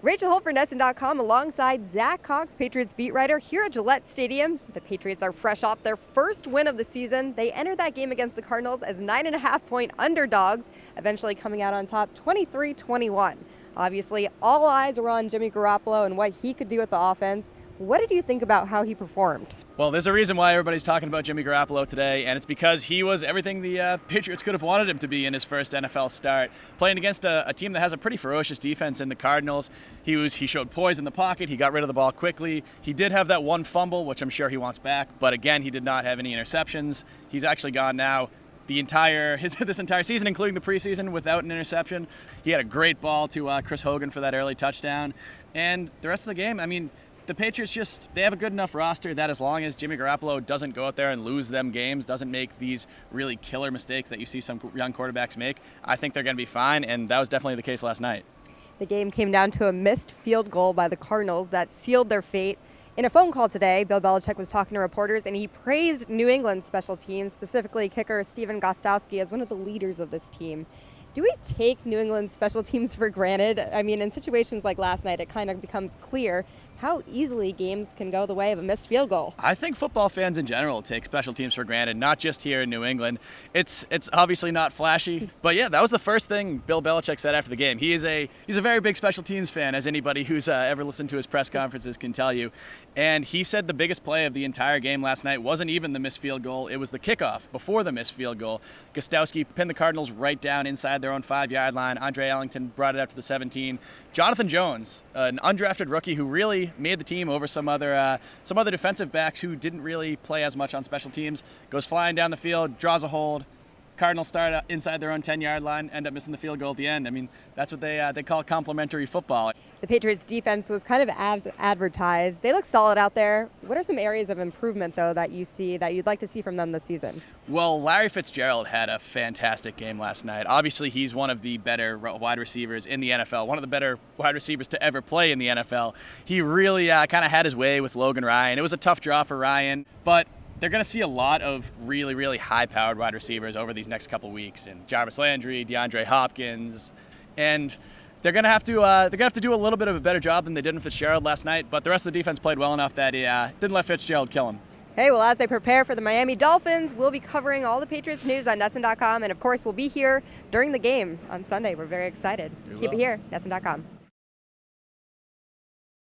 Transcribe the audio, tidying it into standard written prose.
Rachel Holt for NESN.com alongside Zach Cox, Patriots beat writer here at Gillette Stadium. The Patriots are fresh off their first win of the season. They entered that game against the Cardinals as 9.5-point underdogs, eventually coming out on top 23-21. Obviously, all eyes were on Jimmy Garoppolo and what he could do with the offense. What did you think about how he performed? Well, there's a reason why everybody's talking about Jimmy Garoppolo today, and it's because he was everything the Patriots could have wanted him to be in his first NFL start. Playing against a team that has a pretty ferocious defense in the Cardinals, he showed poise in the pocket, he got rid of the ball quickly. He did have that one fumble, which I'm sure he wants back, but again, he did not have any interceptions. He's actually gone now this entire season, including the preseason, without an interception. He had a great ball to Chris Hogan for that early touchdown, and the rest of the game, I mean, the Patriots they have a good enough roster that as long as Jimmy Garoppolo doesn't go out there and lose them games, doesn't make these really killer mistakes that you see some young quarterbacks make, I think they're going to be fine, and that was definitely the case last night. The game came down to a missed field goal by the Cardinals that sealed their fate. In a phone call today, Bill Belichick was talking to reporters, and he praised New England's special teams, specifically kicker Stephen Gostkowski, as one of the leaders of this team. Do we take New England's special teams for granted? I mean, in situations like last night, it kind of becomes clear how easily games can go the way of a missed field goal. I think football fans in general take special teams for granted, not just here in New England. It's obviously not flashy, but yeah, that was the first thing Bill Belichick said after the game. He's a very big special teams fan, as anybody who's ever listened to his press conferences can tell you. And he said the biggest play of the entire game last night wasn't even the missed field goal, it was the kickoff before the missed field goal. Gostkowski pinned the Cardinals right down inside their own 5-yard line. Andre Ellington brought it up to the 17. Jonathan Jones, an undrafted rookie who really made the team over some other defensive backs who didn't really play as much on special teams, goes flying down the field, draws a hold. Cardinals start inside their own 10-yard line, end up missing the field goal at the end. I mean, that's what they call complementary football. The Patriots defense was kind of as advertised. They look solid out there. What are some areas of improvement, though, that you see that you'd like to see from them this season? Well, Larry Fitzgerald had a fantastic game last night. Obviously, he's one of the better wide receivers in the NFL, one of the better wide receivers to ever play in the NFL. He really kind of had his way with Logan Ryan. It was a tough draw for Ryan, but they're going to see a lot of really, really high-powered wide receivers over these next couple weeks, and Jarvis Landry, DeAndre Hopkins, and they're going to have to do a little bit of a better job than they did in Fitzgerald last night. But the rest of the defense played well enough that he didn't let Fitzgerald kill him. Okay, well, as they prepare for the Miami Dolphins, we'll be covering all the Patriots news on NESN.com, and of course, we'll be here during the game on Sunday. We're very excited. Keep it here, NESN.com.